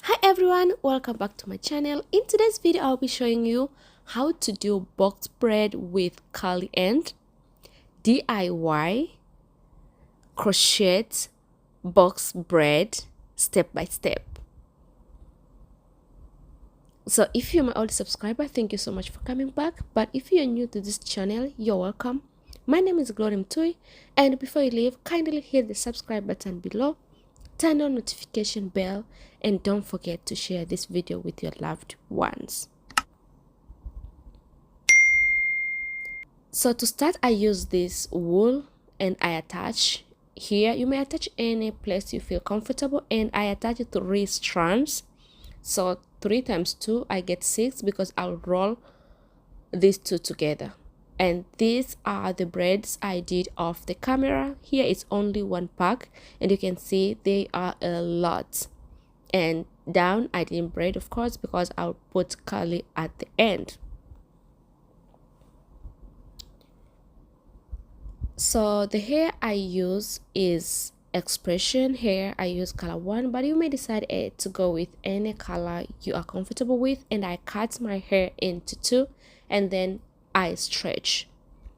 Hi everyone, welcome back to my channel. In today's video I'll be showing you how to do box braid with curly end, DIY, crochet, box braid step by step. So if you're my old subscriber, thank you so much for coming back. But if you're new to this channel, you're welcome. My name is Glory Mtui, and before you leave, kindly hit the subscribe button below, turn on notification bell, and don't forget to share this video with your loved ones. So to start, I use this wool and I attach here. You may attach any place you feel comfortable, and I attach 3 strands. So 3 times 2, I get 6 because I'll roll these 2 together. And these are the braids I did off the camera. Here it's only 1 pack, and you can see they are a lot. And down I didn't braid, of course, because I'll put curly at the end. So the hair I use is expression hair. I use color 1, but you may decide to go with any color you are comfortable with. And I cut my hair into 2, and then I stretch.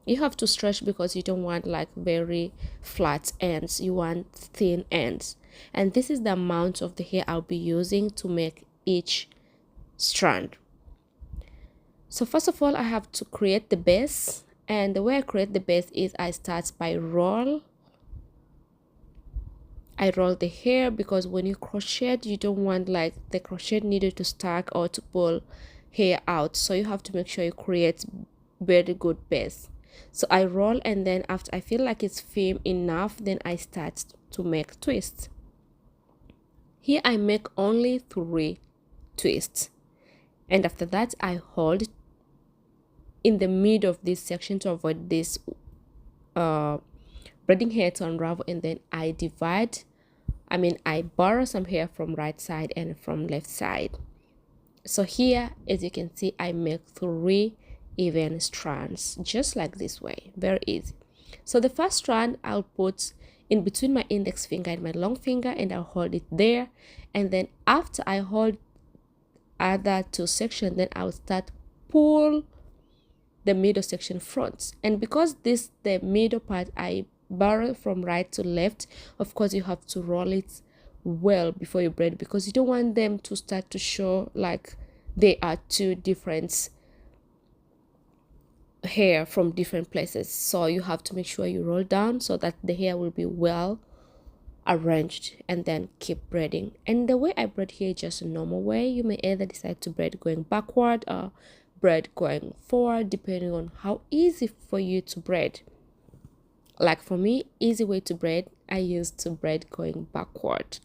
You have to stretch because you don't want like very flat ends, you want thin ends. And this is the amount of the hair I'll be using to make each strand. So first of all, I have to create the base. And the way I create the base is I start by roll. I roll the hair because when you crochet, you don't want like the crochet needle to stack or to pull hair out. So you have to make sure you create very good base. So I roll, and then after I feel like it's firm enough, then I start to make twists. Here I make only 3 twists. And after that, I hold in the middle of this section to avoid this braiding hair to unravel, and then I borrow some hair from right side and from left side. So here, as you can see, I make 3 even strands, just like this way. Very easy. So the first strand I'll put in between my index finger and my long finger, and I'll hold it there. And then after I hold other 2 sections, then I'll start pull the middle section front. And because this the middle part I borrow from right to left, of course you have to roll it well before you braid, because you don't want them to start to show like they are 2 different hair from different places. So you have to make sure you roll down so that the hair will be well arranged, and then keep braiding. And the way I braid here is just a normal way. You may either decide to braid going backward or braid going forward, depending on how easy for you to braid. Like for me, easy way to braid, I used to braid going backward.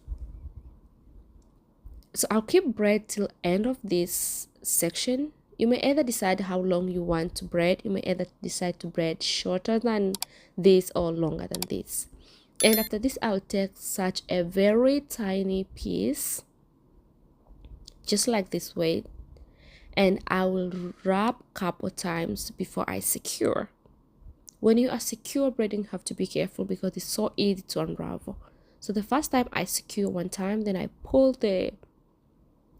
So I'll keep braid till end of this section. You may either decide how long you want to braid. You may either decide to braid shorter than this or longer than this. And after this, I'll take such a very tiny piece, just like this way, and I will wrap a couple times before I secure. When you are secure braiding, you have to be careful because it's so easy to unravel. So the first time I secure 1 time, then I pull the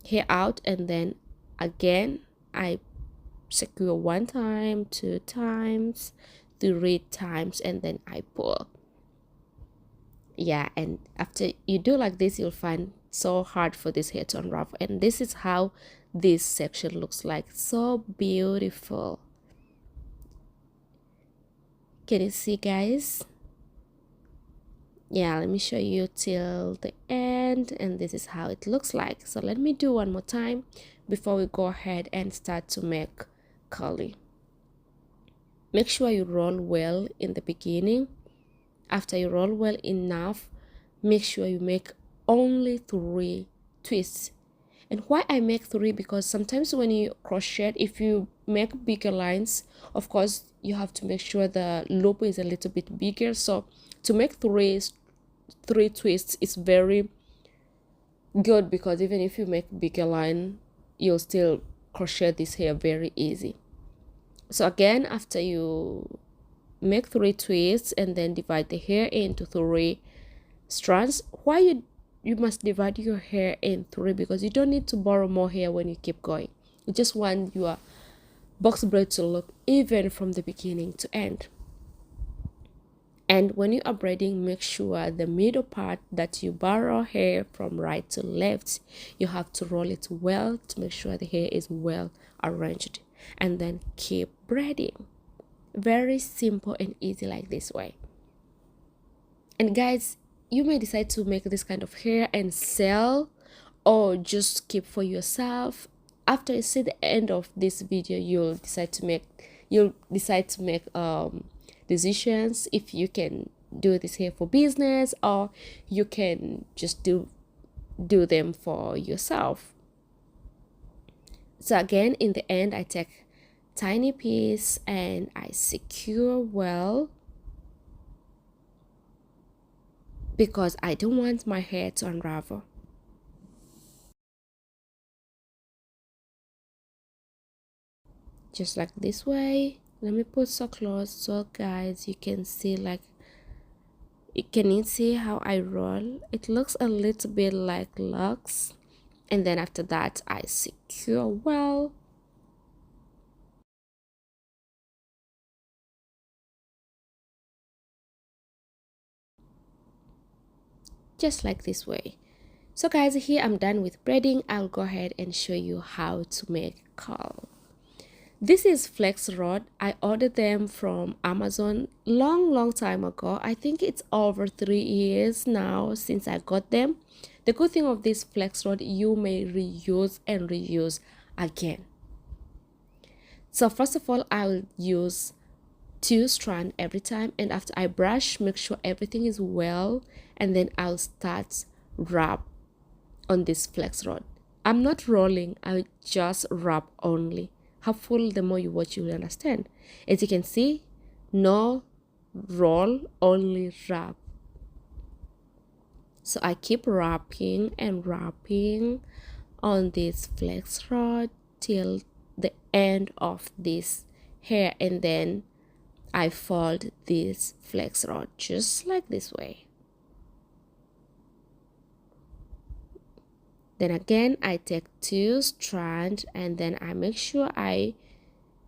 hair out, and then again I secure 1 time, 2 times, 3 times, and then I pull. Yeah, and after you do like this, you'll find so hard for this hair to unravel. And this is how this section looks like. So beautiful. Can you see, guys? Yeah, let me show you till the end, and this is how it looks like. So let me do one more time before we go ahead and start to make curly. Make sure you roll well in the beginning. After you roll well enough, make sure you make only 3 twists. And why I make 3, because sometimes when you crochet, if you make bigger lines, of course you have to make sure the loop is a little bit bigger. So to make 3 twists is very good, because even if you make bigger line, you'll still crochet this hair very easy. So again, after you make 3 twists and then divide the hair into 3 strands, why you you must divide your hair in three, because you don't need to borrow more hair when you keep going. You just want your box braid to look even from the beginning to end. And when you are braiding, make sure the middle part that you borrow hair from right to left, you have to roll it well to make sure the hair is well arranged, and then keep braiding. Very simple and easy, like this way. And guys, you may decide to make this kind of hair and sell, or just keep for yourself. After you see the end of this video, you'll decide to make decisions if you can do this hair for business, or you can just do them for yourself. So again, in the end, I take tiny piece and I secure well, because I don't want my hair to unravel. Just like this way. Let me put so close so guys you can see, like, can you see how I roll? It looks a little bit like locks, and then after that I secure well. Just like this way. So guys, here I'm done with braiding. I'll go ahead and show you how to make curl. This is flex rod. I ordered them from Amazon long time ago. I think it's over 3 years now since I got them. The good thing of this flex rod, you may reuse and reuse again. So first of all, I'll use 2 strands every time, and after I brush, make sure everything is well, and then I'll start wrap on this flex rod. I'm not rolling, I'll just wrap only. Hopefully the more you watch, you will understand. As you can see, no roll, only wrap. So I keep wrapping and wrapping on this flex rod till the end of this hair, and then I fold this flex rod just like this way. Then again, I take 2 strands, and then I make sure I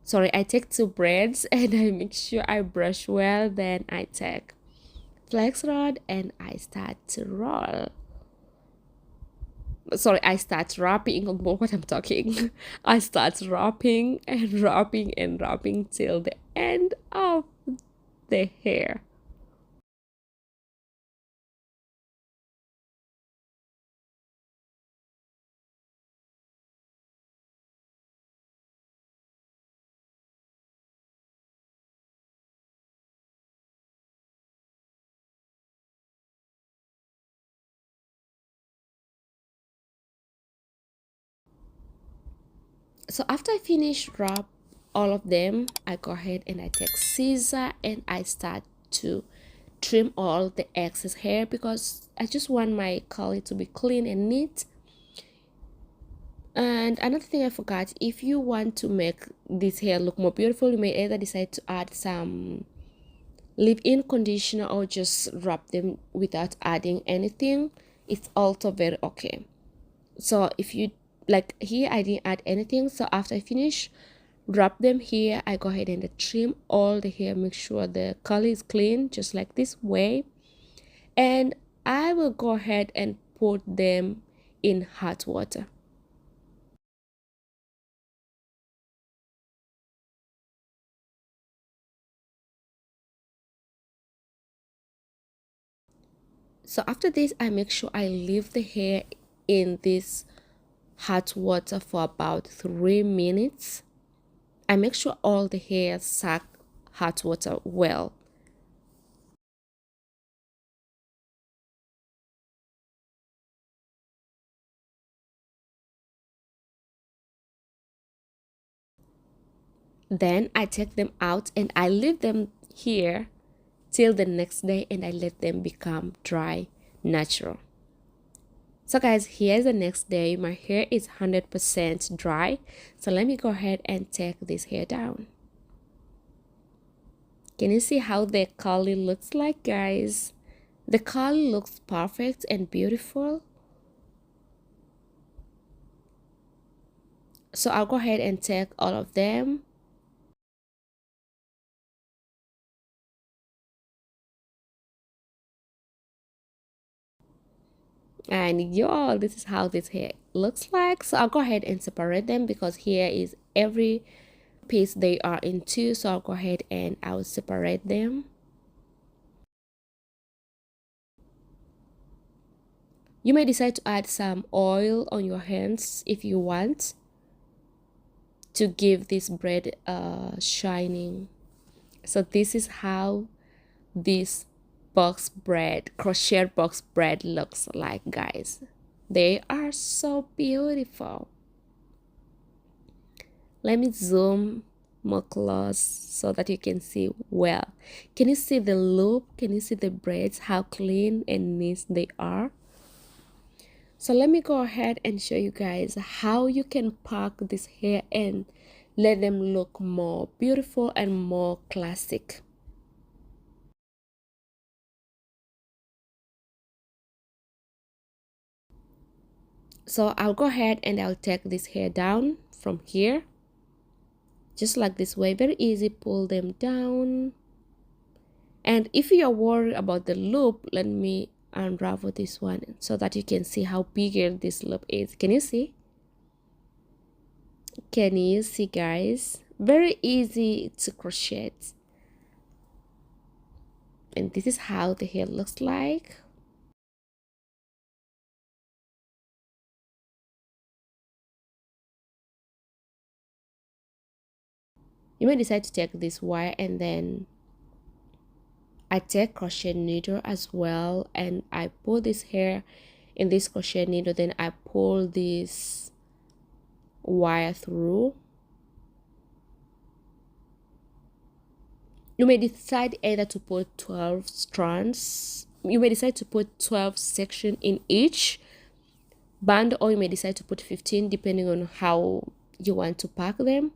take 2 braids, and I make sure I brush well. Then I take flex rod and I start to roll. I start wrapping on what I'm talking. I start wrapping and wrapping and wrapping till the end of the hair. So after I finish wrap all of them, I go ahead and I take scissor and I start to trim all the excess hair, because I just want my curly to be clean and neat. And another thing I forgot, if you want to make this hair look more beautiful, you may either decide to add some leave-in conditioner or just wrap them without adding anything. It's also very okay. So if you like, here I didn't add anything, so after I finish wrap them here, I go ahead and trim all the hair, make sure the curl is clean just like this way, and I will go ahead and put them in hot water. So after this, I make sure I leave the hair in this hot water for about 3 minutes. I make sure all the hair suck hot water well. Then I take them out and I leave them here till the next day, and I let them become dry natural. So guys, here's the next day. My hair is 100% dry, so let me go ahead and take this hair down. Can you see how the curly looks like, guys? The color looks perfect and beautiful. So I'll go ahead and take all of them. And y'all, this is how this hair looks like. So I'll go ahead and separate them because here is every piece they are in two. So I'll go ahead and I'll separate them. You may decide to add some oil on your hands if you want to give this braid shining. So this is how this box braid, crochet box braid looks like, guys. They are so beautiful. Let me zoom more close so that you can see well. Can you see the loop? Can you see the braids, how clean and nice they are? So let me go ahead and show you guys how you can pack this hair and let them look more beautiful and more classic. So I'll go ahead and I'll take this hair down from here, just like this way. Very easy, pull them down. And if you're worried about the loop, let me unravel this one so that you can see how bigger this loop is. Can you see? Can you see, guys? Very easy to crochet. And this is how the hair looks like. You may decide to take this wire and then I take crochet needle as well, and I put this hair in this crochet needle, then I pull this wire through. You may decide either to put 12 strands, you may decide to put 12 sections in each band, or you may decide to put 15 depending on how you want to pack them.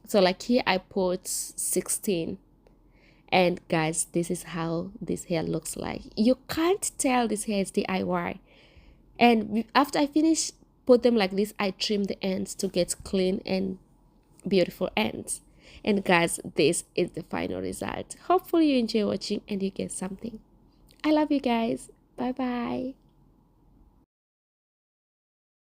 So like here I put 16. And guys, this is how this hair looks like. You can't tell this hair is DIY. And after I finish put them like this, I trim the ends to get clean and beautiful ends. And guys, this is the final result. Hopefully you enjoy watching and you get something. I love you guys. Bye bye.